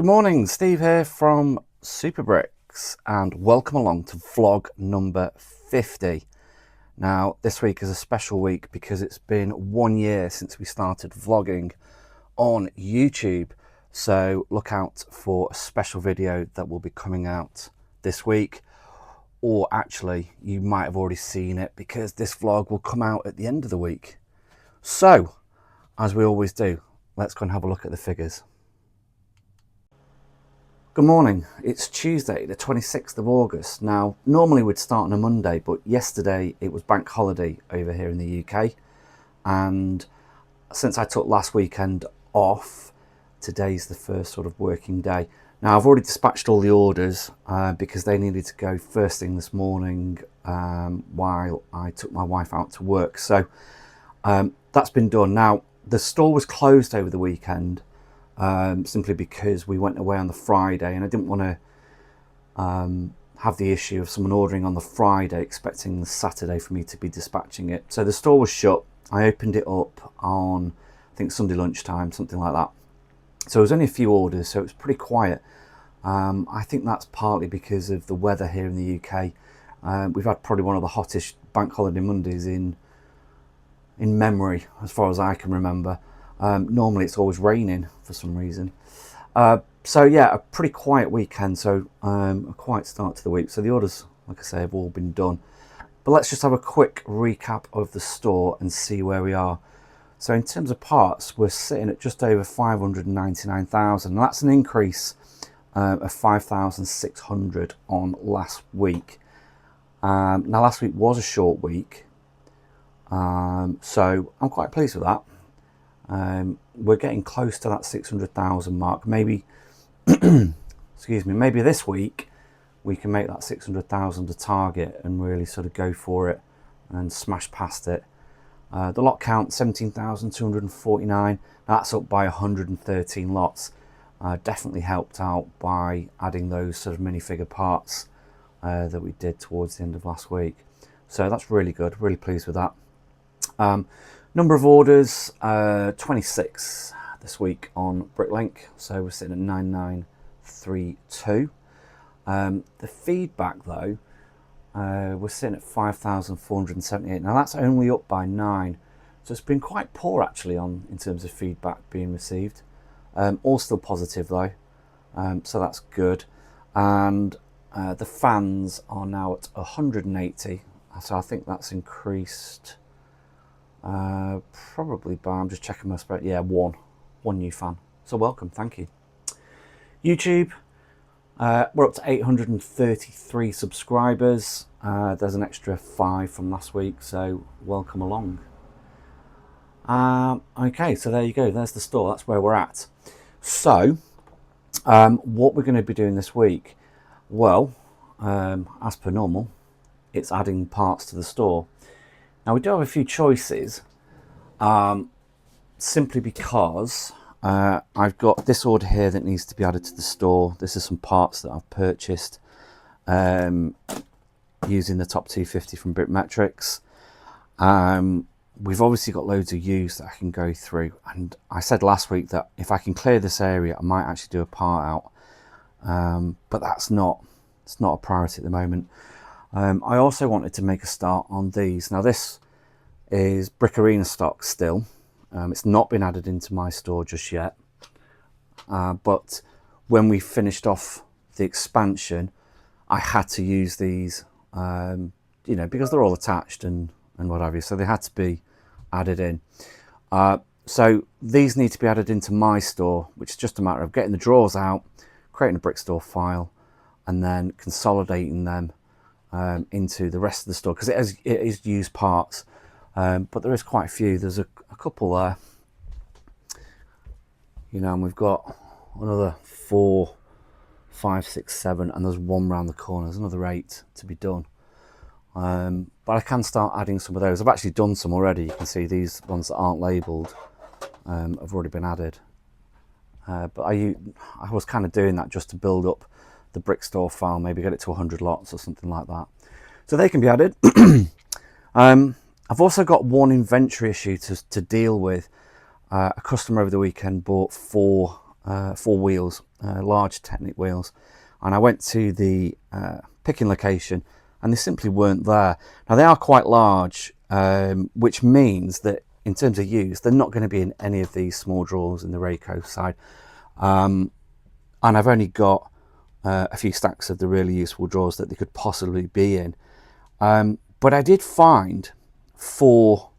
Good morning, Steve here from superBRICKS and welcome along to vlog number 50. Now this week is a special week because it's been 1 year since we started vlogging on YouTube, so look out for a special video that will be coming out this week, or actually you might have already seen it because this vlog will come out at the end of the week. So as we always do, let's go and have a look at the figures. Good morning, it's Tuesday the 26th of August. Now normally we'd start on a Monday, but yesterday it was bank holiday over here in the UK, and since I took last weekend off, today's the first sort of working day. Now I've already dispatched all the orders because they needed to go first thing this morning while I took my wife out to work, so that's been done. Now the store was closed over the weekend simply because we went away on the Friday, and I didn't want to have the issue of someone ordering on the Friday expecting the Saturday for me to be dispatching it. So the store was shut. I opened it up on, I think, Sunday lunchtime, something like that. So it was only a few orders, so it was pretty quiet. I think that's partly because of the weather here in the UK. We've had probably one of the hottest bank holiday Mondays in memory, as far as I can remember. Normally it's always raining for some reason. So yeah, a pretty quiet weekend, so a quiet start to the week. So the orders, like I say, have all been done. But let's just have a quick recap of the store and see where we are. So in terms of parts, we're sitting at just over 599,000. That's an increase of 5,600 on last week. Now last week was a short week, so I'm quite pleased with that. We're getting close to that 600,000 mark. Maybe, excuse me, maybe this week we can make that 600,000 a target and really sort of go for it and smash past it. The lot count 17,249. That's up by 113 lots. Definitely helped out by adding those sort of minifigure parts that we did towards the end of last week. So that's really good. Really pleased with that. Number of orders, 26 this week on BrickLink, so we're sitting at 9932. The feedback though, we're sitting at 5,478. Now that's only up by 9, so it's been quite poor actually in terms of feedback being received. All still positive though, so that's good. And the fans are now at 180, so I think that's increased. Probably by, I'm just checking my spread, yeah, one new fan, so welcome, thank you. YouTube, we're up to 833 subscribers. There's an extra 5 from last week, so welcome along. Okay, so there you go, there's the store, that's where we're at. So what we're going to be doing this week, well, as per normal, it's adding parts to the store. Now we do have a few choices, simply because I've got this order here that needs to be added to the store. This is some parts that I've purchased using the top 250 from BrickMetrics. We've obviously got loads of used that I can go through, and I said last week that if I can clear this area I might actually do a part out, but it's not a priority at the moment. I also wanted to make a start on these. Now this is Brick Arena stock still. It's not been added into my store just yet. But when we finished off the expansion, I had to use these, you know, because they're all attached and what have you. So they had to be added in. So these need to be added into my store, which is just a matter of getting the drawers out, creating a brick store file, and then consolidating them into the rest of the store, because it is used parts, but there is quite a few. There's a couple there, you know, and we've got another 4, 5, 6, 7, and there's one round the corner. There's another 8 to be done, but I can start adding some of those. I've actually done some already. You can see these ones that aren't labelled have already been added, but I was kind of doing that just to build up the brick store file, maybe get it to 100 lots or something like that, so they can be added. I've also got one inventory issue to deal with. A customer over the weekend bought 4 wheels, large Technic wheels, and I went to the picking location and they simply weren't there. Now they are quite large, which means that in terms of use, they're not going to be in any of these small drawers in the Rayco side. And I've only got a few stacks of the really useful drawers that they could possibly be in. But I did find 4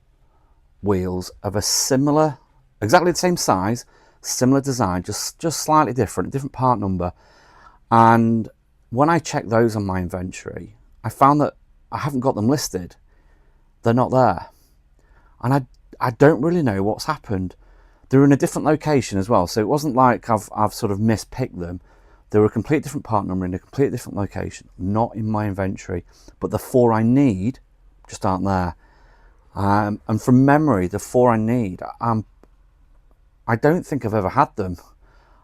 wheels of a similar, exactly the same size, similar design, just slightly different part number. And when I checked those on my inventory, I found that I haven't got them listed. They're not there. And I don't really know what's happened. They're in a different location as well. So it wasn't like I've sort of mispicked them. They were a complete different part number in a completely different location, not in my inventory. But the 4 I need just aren't there. And from memory, the 4 I need, I don't think I've ever had them.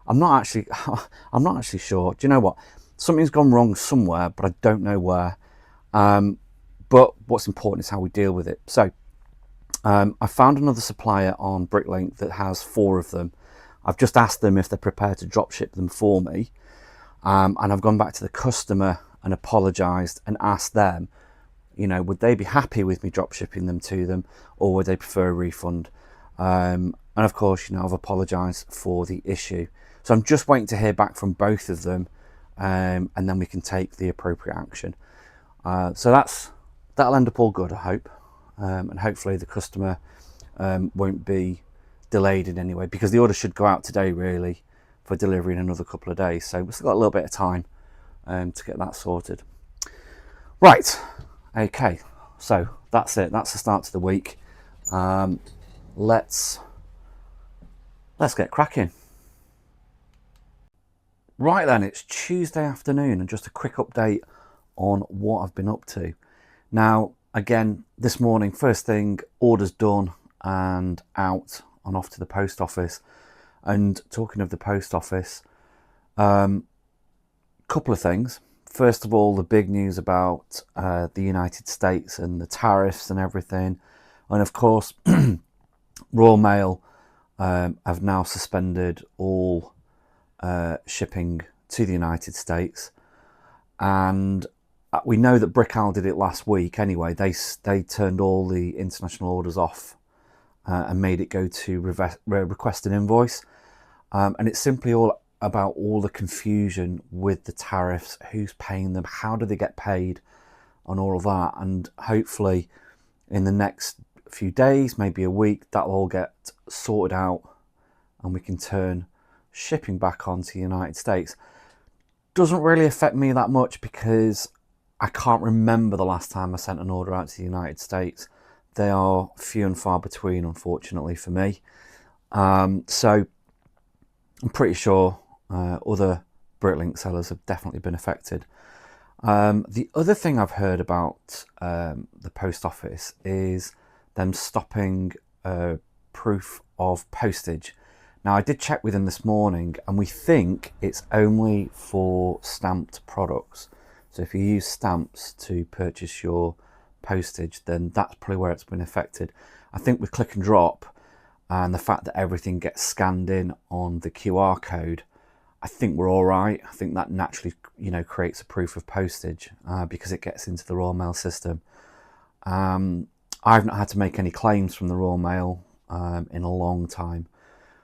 I'm not actually sure. Do you know what? Something's gone wrong somewhere, but I don't know where. But what's important is how we deal with it. So I found another supplier on Bricklink that has 4 of them. I've just asked them if they're prepared to drop ship them for me. And I've gone back to the customer and apologised and asked them, you know, would they be happy with me drop shipping them to them, or would they prefer a refund? And of course, you know, I've apologised for the issue. So I'm just waiting to hear back from both of them, and then we can take the appropriate action. So that'll end up all good, I hope. And hopefully the customer won't be delayed in any way, because the order should go out today really for delivery in another couple of days. So we've still got a little bit of time to get that sorted. Right, okay, so that's it. That's the start to the week. Let's get cracking. Right then, it's Tuesday afternoon, and just a quick update on what I've been up to. Now, again, this morning, first thing, orders done and out and off to the post office. And talking of the post office, couple of things. First of all, the big news about the United States and the tariffs and everything. And of course, Royal Mail have now suspended all shipping to the United States. And we know that BRICKS did it last week anyway. They turned all the international orders off and made it go to request an invoice. And it's simply all about all the confusion with the tariffs, who's paying them, how do they get paid, and all of that. And hopefully in the next few days, maybe a week, that'll all get sorted out and we can turn shipping back onto the United States. Doesn't really affect me that much because I can't remember the last time I sent an order out to the United States. They are few and far between, unfortunately for me. So I'm pretty sure other Bricklink sellers have definitely been affected. The other thing I've heard about the post office is them stopping proof of postage. Now, I did check with them this morning, and we think it's only for stamped products. So if you use stamps to purchase your postage, then that's probably where it's been affected. I think with click and drop and the fact that everything gets scanned in on the QR code, I think we're all right. I think that naturally, you know, creates a proof of postage because it gets into the Royal Mail system. I've not had to make any claims from the Royal Mail in a long time.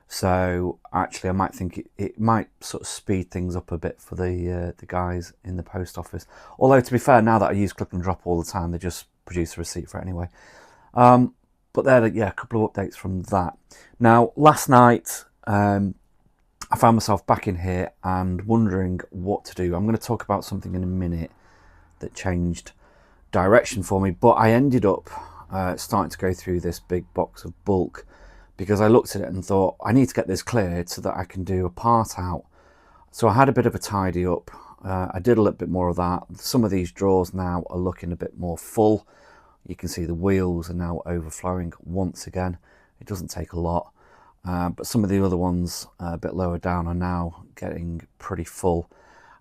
So actually I might think it might sort of speed things up a bit for the guys in the post office. Although to be fair, now that I use click and drop all the time, they just produce a receipt for it anyway. But there, yeah, a couple of updates from that. Now, last night I found myself back in here and wondering what to do. I'm going to talk about something in a minute that changed direction for me, but I ended up starting to go through this big box of bulk because I looked at it and thought, I need to get this cleared so that I can do a part out. So I had a bit of a tidy up. I did a little bit more of that. Some of these drawers now are looking a bit more full. You can see the wheels are now overflowing once again. It doesn't take a lot. But some of the other ones a bit lower down are now getting pretty full.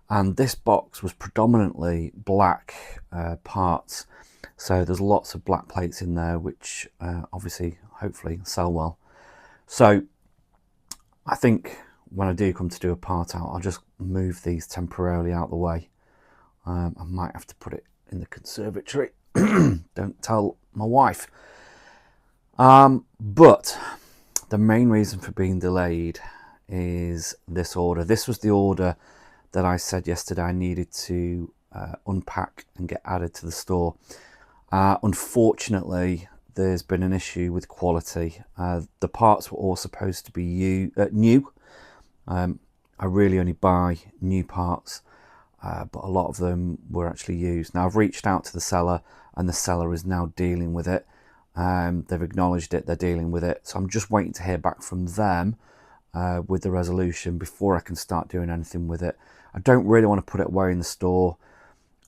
And this box was predominantly black parts. So there's lots of black plates in there, which obviously, hopefully, sell well. So I think when I do come to do a part out, I'll just move these temporarily out of the way. I might have to put it in the conservatory. Don't tell my wife. But the main reason for being delayed is this order. This was the order that I said yesterday I needed to unpack and get added to the store. Unfortunately, there's been an issue with quality. The parts were all supposed to be new. I really only buy new parts, but a lot of them were actually used. Now I've reached out to the seller, and the seller is now dealing with it. They've acknowledged it, they're dealing with it. So I'm just waiting to hear back from them with the resolution before I can start doing anything with it. I don't really want to put it away in the store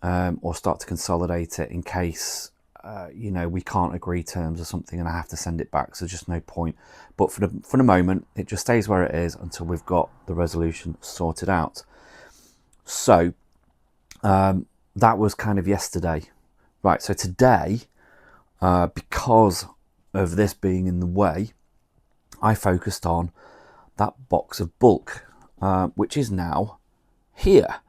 or start to consolidate it in case you know, we can't agree terms or something and I have to send it back. So there's just no point. But for the moment, it just stays where it is until we've got the resolution sorted out. So that was kind of yesterday. Right, so today, because of this being in the way, I focused on that box of bulk, which is now here.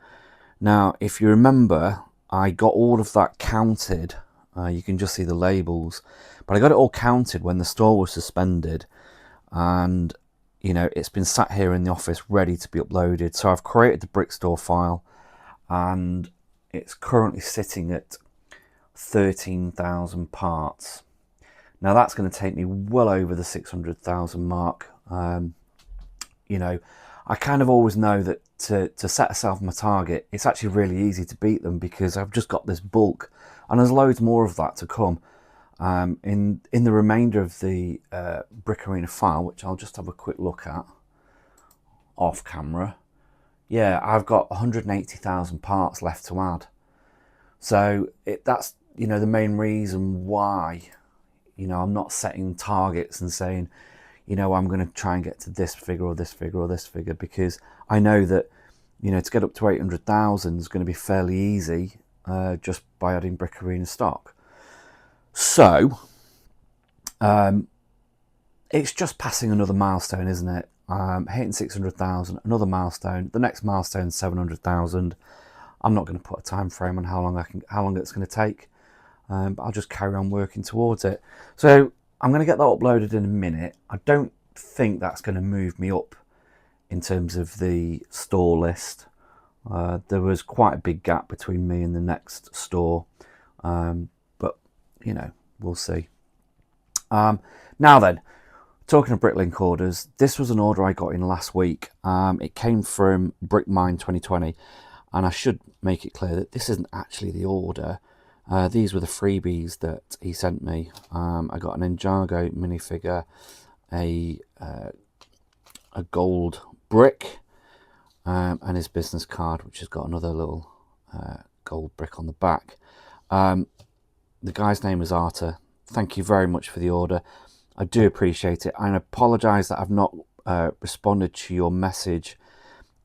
Now, if you remember, I got all of that counted. You can just see the labels, but I got it all counted when the store was suspended, and you know, it's been sat here in the office ready to be uploaded. So I've created the brick store file, and it's currently sitting at 13,000 parts. Now that's going to take me well over the 600,000 mark. You know, I kind of always know that to set myself my target, it's actually really easy to beat them because I've just got this bulk, and there's loads more of that to come. In the remainder of the Brick Arena file, which I'll just have a quick look at off camera. Yeah, I've got 180,000 parts left to add. So that's, you know, the main reason why, you know, I'm not setting targets and saying, you know, I'm going to try and get to this figure or this figure or this figure, because I know that, you know, to get up to 800,000 is going to be fairly easy just by adding Brick Arena stock. So it's just passing another milestone, isn't it? Hitting 600,000, another milestone. The next milestone, 700,000. I'm not going to put a time frame on how long it's going to take, but I'll just carry on working towards it. So I'm going to get that uploaded in a minute. I don't think that's going to move me up in terms of the store list. There was quite a big gap between me and the next store, but you know, we'll see. Now then, talking of Bricklink orders, this was an order I got in last week. It came from Brickmine 2020, and I should make it clear that this isn't actually the order. These were the freebies that he sent me. I got an Ninjago minifigure, a gold brick, and his business card, which has got another little gold brick on the back. The guy's name is Arta. Thank you very much for the order. I do appreciate it. I apologise that I've not responded to your message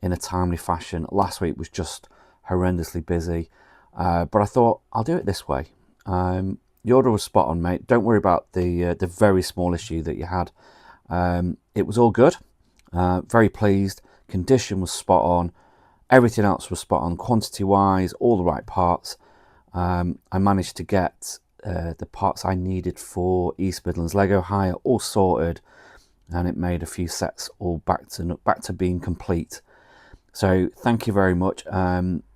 in a timely fashion. Last week was just horrendously busy, but I thought I'll do it this way. The order was spot on, mate. Don't worry about the very small issue that you had. It was all good. Very pleased. Condition was spot on. Everything else was spot on, quantity wise, all the right parts. I managed to get the parts I needed for East Midlands Lego hire all sorted, and it made a few sets all back to being complete. So thank you very much.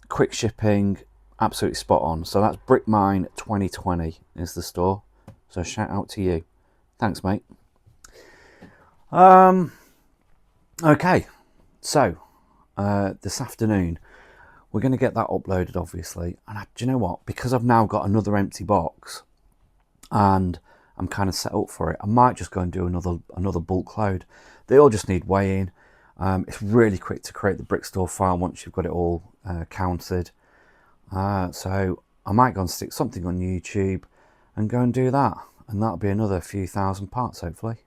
Quick shipping, absolutely spot on. So that's Brickmine 2020 is the store. So shout out to you. Thanks, mate. Okay, so this afternoon we're going to get that uploaded, obviously. And do you know what? Because I've now got another empty box and I'm kind of set up for it, I might just go and do another bulk load. They all just need weighing. It's really quick to create the brick store file once you've got it all counted. So I might go and stick something on YouTube and go and do that. And that'll be another few thousand parts, hopefully.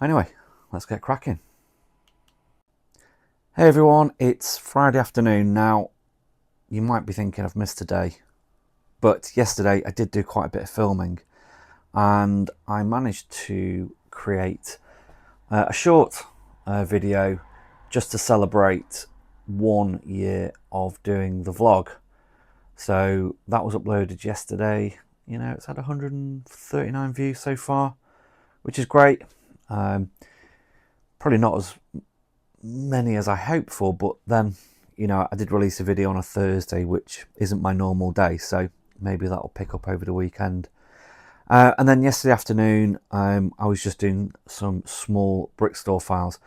Anyway, let's get cracking. Hey everyone, it's Friday afternoon now. You might be thinking I've missed a day, but yesterday I did do quite a bit of filming, and I managed to create a short video just to celebrate 1 year of doing the vlog. So that was uploaded yesterday. You know, it's had 139 views so far, which is great. Probably not as many as I hoped for, but then, you know, I did release a video on a Thursday, which isn't my normal day, so maybe that'll pick up over the weekend. And then yesterday afternoon, I was just doing some small brick store files.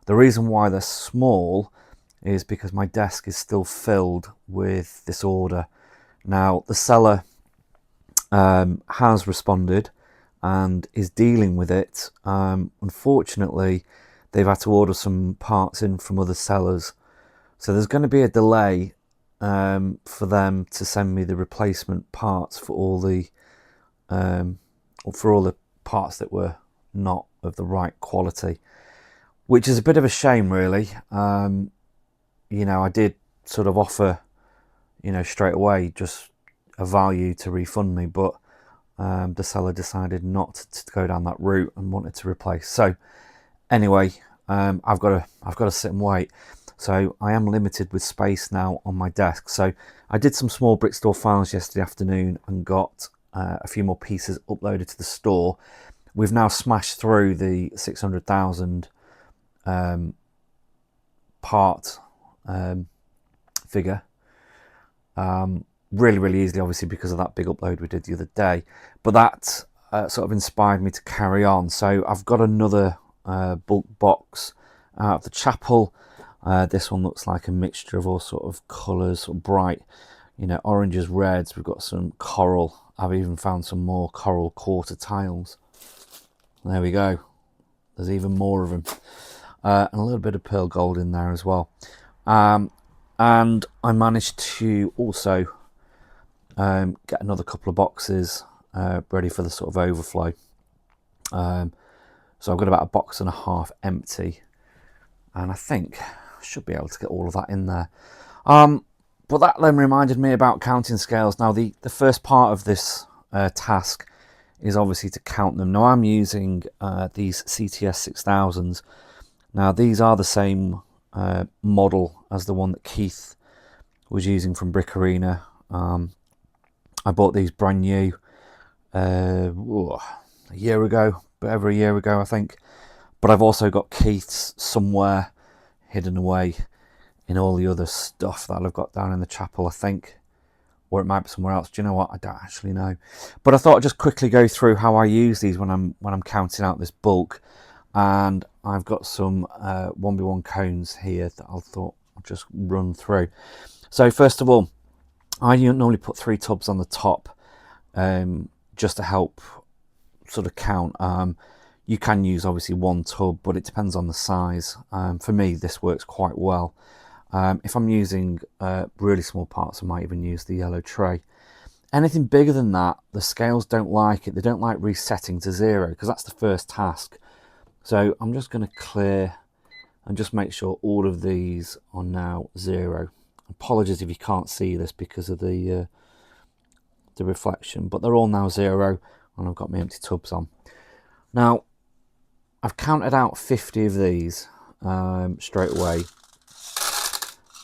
The reason why they're small is because my desk is still filled with this order. Now, the seller has responded and is dealing with it. Unfortunately, they've had to order some parts in from other sellers. So there's going to be a delay for them to send me the replacement parts for all the parts that were not of the right quality, which is a bit of a shame, really. You know, I did sort of offer, you know, straight away just a value to refund me, but the seller decided not to go down that route and wanted to replace. So anyway, I've got to sit and wait. So I am limited with space now on my desk. So I did some small brick store files yesterday afternoon and got a few more pieces uploaded to the store. We've now smashed through the 600,000 part figure really easily, obviously, because of that big upload we did the other day. But that sort of inspired me to carry on. So I've got another bulk box out of the chapel. This one looks like a mixture of all sort of colours, sort of bright, you know, oranges, reds. We've got some coral. I've even found some more coral quarter tiles. There we go. There's even more of them. And a little bit of pearl gold in there as well. And I managed to also get another couple of boxes ready for the sort of overflow. So I've got about a box and a half empty, and I think I should be able to get all of that in there. But that then reminded me about counting scales. Now the first part of this task is obviously to count them. Now I'm using these CTS 6000s. Now these are the same model as the one that Keith was using from Brick Arena. I bought these brand new a year ago, but over a year ago I think. But I've also got Keith's somewhere hidden away in all the other stuff that I've got down in the chapel, I think. Or it might be somewhere else. Do you know what? I don't actually know. But I thought I'd just quickly go through how I use these when I'm counting out this bulk. And I've got some 1x1 cones here that I thought I'll just run through. So first of all, I normally put 3 tubs on the top just to help sort of count. You can use obviously 1 tub, but it depends on the size. For me, this works quite well. If I'm using really small parts, I might even use the yellow tray. Anything bigger than that, the scales don't like it. They don't like resetting to 0 because that's the first task. So I'm just going to clear and just make sure all of these are now 0. Apologies if you can't see this because of the reflection, but they're all now 0, and I've got my empty tubs on. Now, I've counted out 50 of these straight away.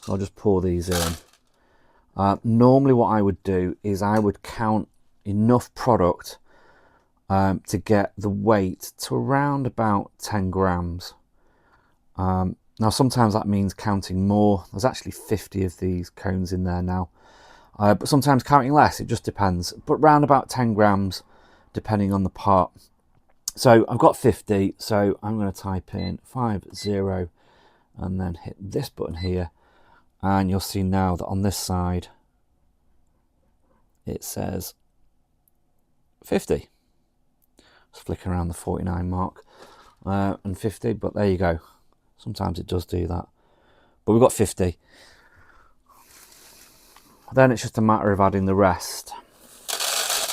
I'll just pour these in. Normally what I would do is I would count enough product to get the weight to around about 10 grams. Now sometimes that means counting more. There's actually 50 of these cones in there now. But sometimes counting less, it just depends. But round about 10 grams, depending on the part. So I've got 50, so I'm going to type in 50 and then hit this button here. And you'll see now that on this side, it says 50. Just flicking around the 49 mark and 50, but there you go. Sometimes it does do that. But we've got 50. Then it's just a matter of adding the rest.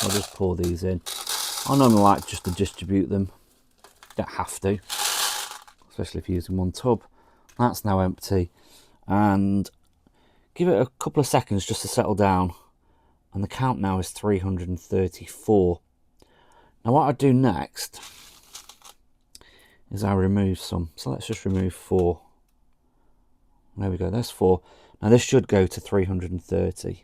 I'll just pour these in. I normally like just to distribute them. You don't have to, especially if you're using 1 tub. That's now empty. And give it a couple of seconds just to settle down. And the count now is 334. Now what I do next is I remove some. So let's just remove 4. There we go, there's 4. Now this should go to 330.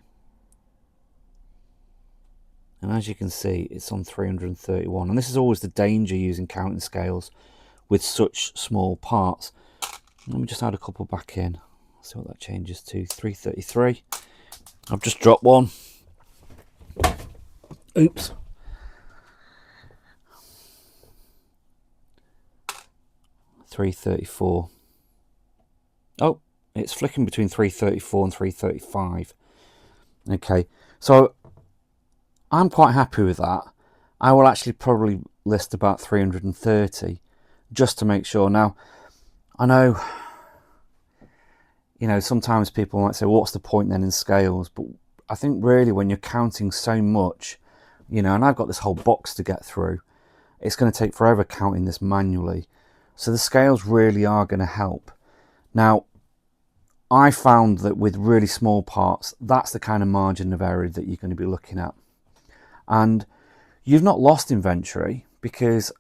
And as you can see, it's on 331. And this is always the danger using counting scales with such small parts. Let me just add a couple back in. See what that changes to. 333. I've just dropped one. Oops. 334. Oh, it's flicking between 334 and 335. Okay, so I'm quite happy with that. I will actually probably list about 330 just to make sure. Now, I know, you know, sometimes people might say, well, what's the point then in scales? But I think really when you're counting so much, you know, and I've got this whole box to get through, it's going to take forever counting this manually. So the scales really are going to help. Now, I found that with really small parts, that's the kind of margin of error that you're going to be looking at. And you've not lost inventory, because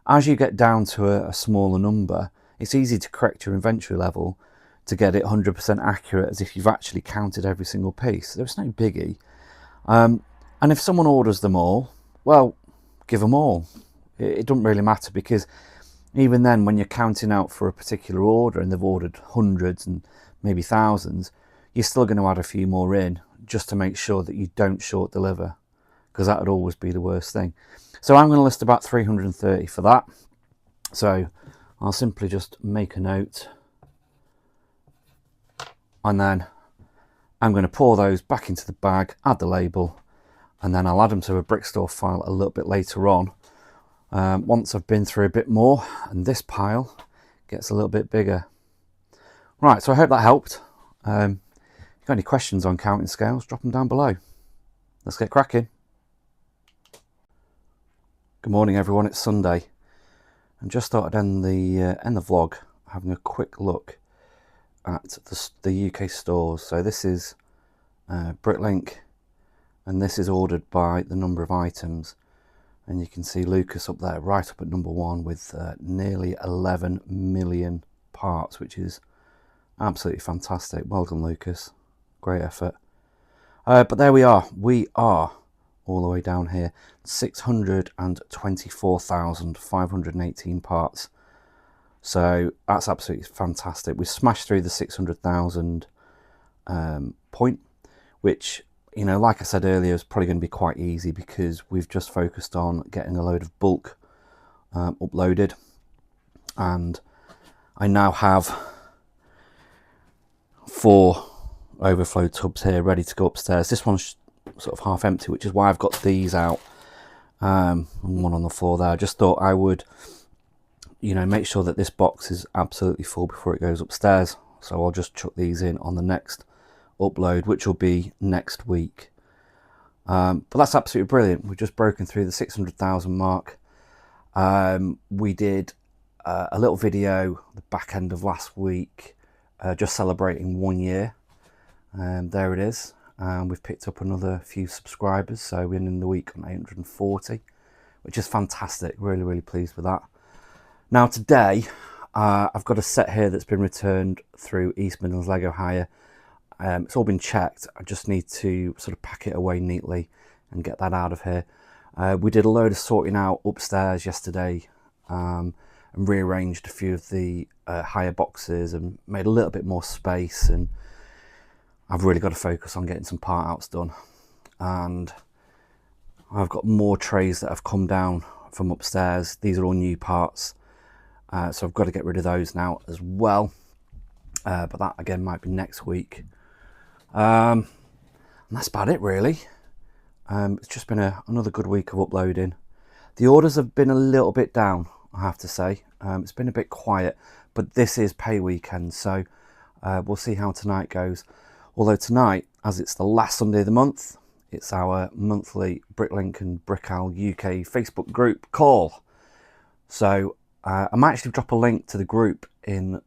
as you get down to a smaller number, it's easy to correct your inventory level to get it 100% accurate as if you've actually counted every single piece. There's no biggie. And if someone orders them all, well, give them all. It doesn't really matter, because even then, when you're counting out for a particular order and they've ordered hundreds and maybe thousands, you're still going to add a few more in just to make sure that you don't short deliver, because that would always be the worst thing. So I'm going to list about 330 for that. So I'll simply just make a note, and then I'm going to pour those back into the bag, add the label, and then I'll add them to a Brickstore file a little bit later on, once I've been through a bit more and this pile gets a little bit bigger. Right, so I hope that helped. If you've got any questions on counting scales, drop them down below. Let's get cracking. Good morning everyone, it's Sunday, and just thought I'd end the vlog having a quick look at the UK stores. So this is Bricklink, and this is ordered by the number of items, and you can see Lucas up there, right up at number 1 with nearly 11 million parts, which is absolutely fantastic. Well done, Lucas, great effort. But there we are all the way down here, 624,518 parts. So that's absolutely fantastic. We smashed through the 600,000 point, which, you know, like I said earlier, is probably going to be quite easy because we've just focused on getting a load of bulk uploaded, and I now have 4 overflow tubs here ready to go upstairs. This one's sort of half empty, which is why I've got these out, and one on the floor there. I just thought I would, you know, make sure that this box is absolutely full before it goes upstairs. So I'll just chuck these in on the next upload, which will be next week. But that's absolutely brilliant. We've just broken through the 600,000 mark. We did a little video the back end of last week, just celebrating 1 year. There it is. We've picked up another few subscribers, so we're in the week on 840, which is fantastic. Really, really pleased with that. Now today, I've got a set here that's been returned through East Midlands Lego Hire. It's all been checked. I just need to sort of pack it away neatly and get that out of here. We did a load of sorting out upstairs yesterday, and rearranged a few of the hire boxes and made a little bit more space, and I've really got to focus on getting some part outs done. And I've got more trays that have come down from upstairs. These are all new parts, so I've got to get rid of those now as well, but that again might be next week. And that's about it really. It's just been another good week of uploading. The orders have been a little bit down, I have to say. It's been a bit quiet, but this is pay weekend, so we'll see how tonight goes. Although tonight, as it's the last Sunday of the month, it's our monthly Bricklink and Brickal UK Facebook group call. So I might actually drop a link to the group in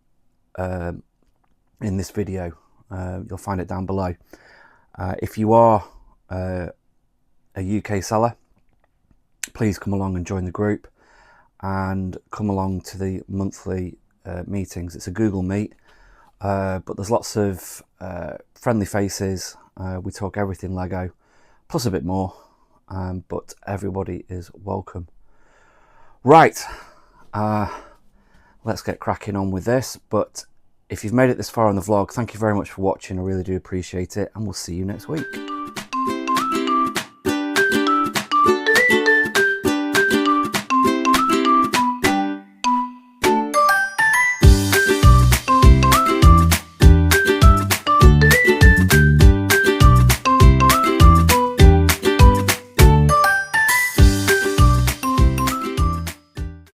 this video. You'll find it down below. If you are a UK seller, please come along and join the group and come along to the monthly meetings. It's a Google Meet. but there's lots of friendly faces. We talk everything Lego, plus a bit more, but everybody is welcome. Right, let's get cracking on with this. But if you've made it this far in the vlog, thank you very much for watching. I really do appreciate it, and we'll see you next week.